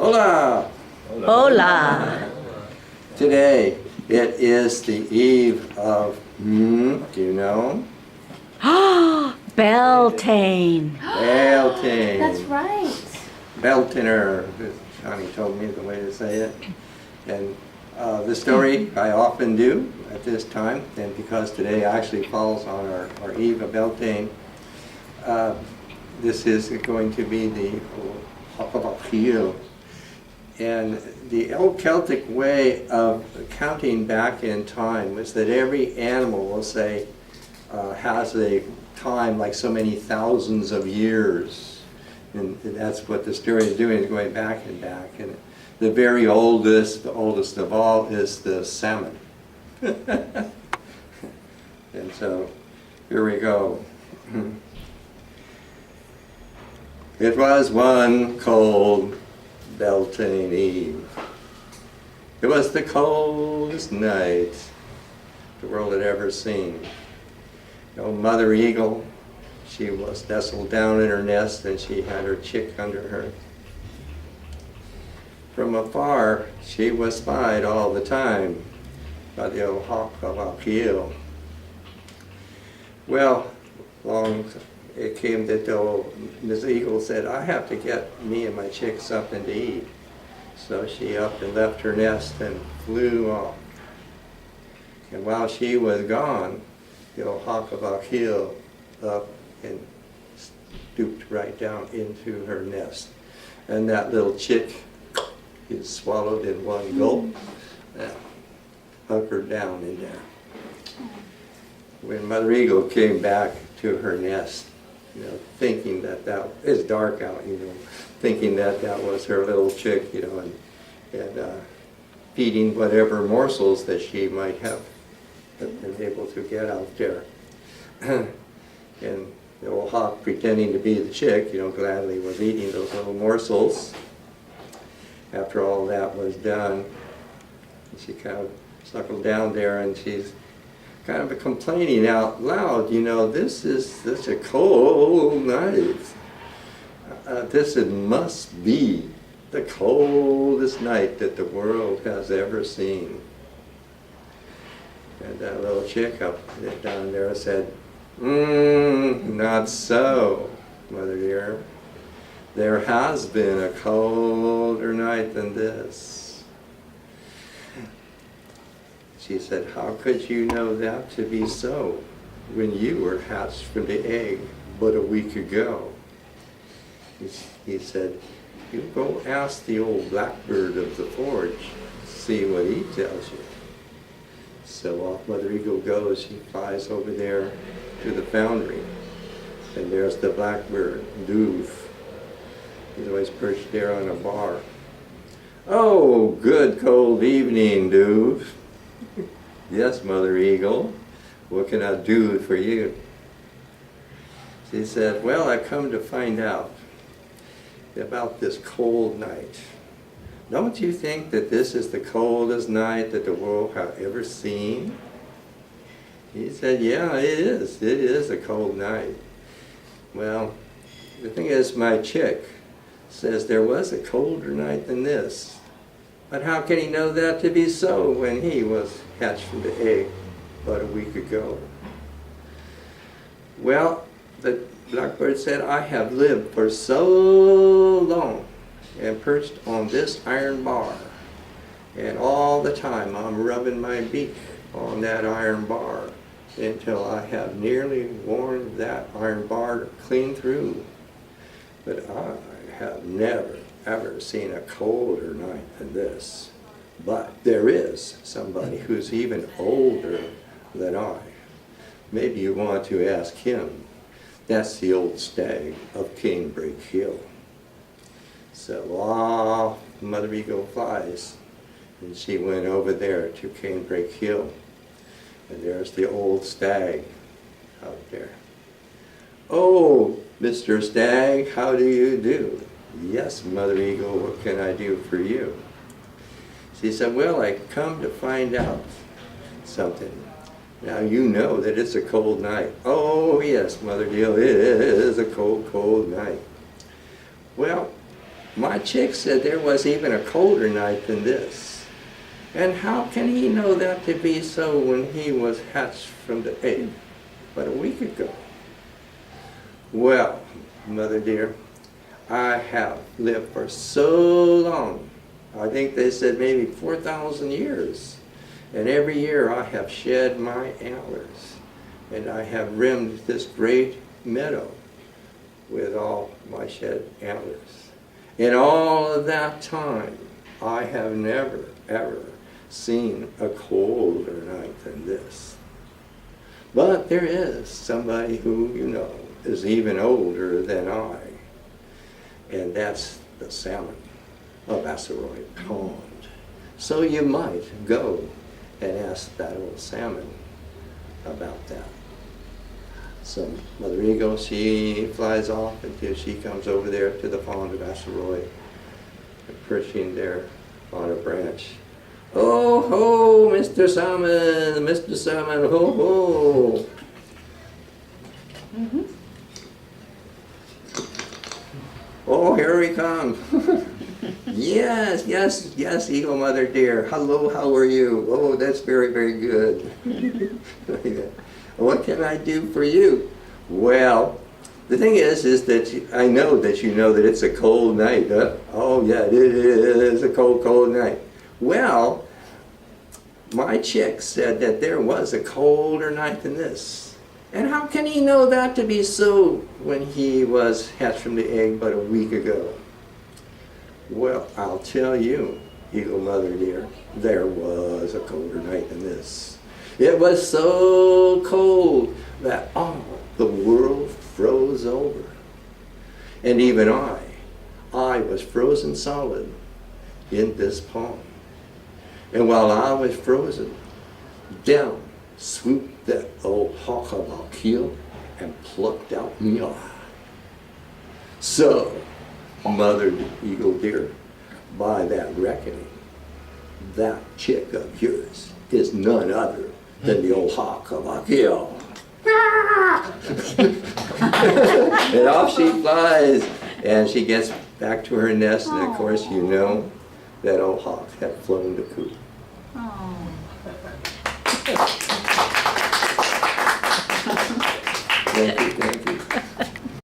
Hola! Hola. Today, it is the eve of, do you know? Beltane. Beltane. That's right. Beltiner, Johnny told me the way to say it. And the story I often do at this time, and because today actually falls on our eve of Beltane, this is going to be the Hopapaphiel. And the old Celtic way of counting back in time was that every animal, will say, has a time like so many thousands of years. And that's what the story is doing, is going back and back. And the very oldest, the oldest of all, is the salmon. And so, here we go. It was one cold Beltane eve. It was the coldest night the world had ever seen. Old Mother Eagle, she was nestled down in her nest and she had her chick under her. From afar, she was spied all the time by the old hawk of Alkiel. Well, long it came that the old Miss Eagle said, I have to get me and my chick something to eat. So she up and left her nest and flew off. And while she was gone, the old hawk of Alkiel up and stooped right down into her nest. And that little chick is swallowed in one gulp and hunkered down in there. When Mother Eagle came back to her nest, thinking that it's dark out, thinking that was her little chick, and feeding whatever morsels that she might have been able to get out there. And the old hawk, pretending to be the chick, gladly was eating those little morsels. After all that was done, she kind of snuggled down there and she's kind of complaining out loud, this is such a cold night. This must be the coldest night that the world has ever seen. And that little chick up down there said, not so, Mother dear. There has been a colder night than this. She said, how could you know that to be so when you were hatched from the egg but a week ago? He said, you go ask the old blackbird of the forge, see what he tells you. So off Mother Eagle goes, she flies over there to the foundry. And there's the blackbird, Doof. He's always perched there on a bar. Oh, good cold evening, Doof. Yes, Mother Eagle, what can I do for you? She said, well, I come to find out about this cold night. Don't you think that this is the coldest night that the world has ever seen? He said, yeah, it is. It is a cold night. Well, the thing is, my chick says there was a colder night than this. But how can he know that to be so when he was hatched from the egg but a week ago? Well, the blackbird said, I have lived for so long and perched on this iron bar. And all the time I'm rubbing my beak on that iron bar until I have nearly worn that iron bar clean through. But I have never ever seen a colder night than this. But there is somebody who's even older than I. Maybe you want to ask him. That's the old stag of Canebrake Hill. So off Mother Eagle flies, and she went over there to Canebrake Hill. And there's the old stag out there. Oh, Mr. Stag, how do you do? Yes, Mother Eagle, what can I do for you? She said, well, I come to find out something. Now you know that it's a cold night. Oh, yes, Mother dear, it is a cold, cold night. Well, my chick said there was even a colder night than this. And how can he know that to be so when he was hatched from the egg but a week ago? Well, mother dear, I have lived for so long. I think they said maybe 4,000 years. And every year I have shed my antlers. And I have rimmed this great meadow with all my shed antlers. In all of that time, I have never, ever seen a colder night than this. But there is somebody who, you know, is even older than I. And that's the salmon of Asteroid Pond. So you might go and ask that old salmon about that. So Mother Eagle, she flies off until she comes over there to the pond of Asteroid, perching there on a branch. Oh ho, Mr. Salmon, ho ho. Mm-hmm. Oh, here we come. Yes, yes, yes, Eagle Mother dear. Hello, how are you? Oh, that's very, very good. What can I do for you? Well, the thing is that I know that you know that it's a cold night. Huh? Oh, yeah, it is a cold, cold night. Well, my chick said that there was a colder night than this. And how can he know that to be so when he was hatched from the egg but a week ago? Well, I'll tell you, Eagle Mother dear, there was a colder night than this. It was so cold that all the world froze over. And even I was frozen solid in this pond. And while I was frozen, down swooped that old hawk of a keel and plucked out me eye. So, Mother Eagle dear, by that reckoning, that chick of yours is none other than the old hawk of a keel. And off she flies, and she gets back to her nest, and of course you know that old hawk had flown the coop. Oh. Thank you.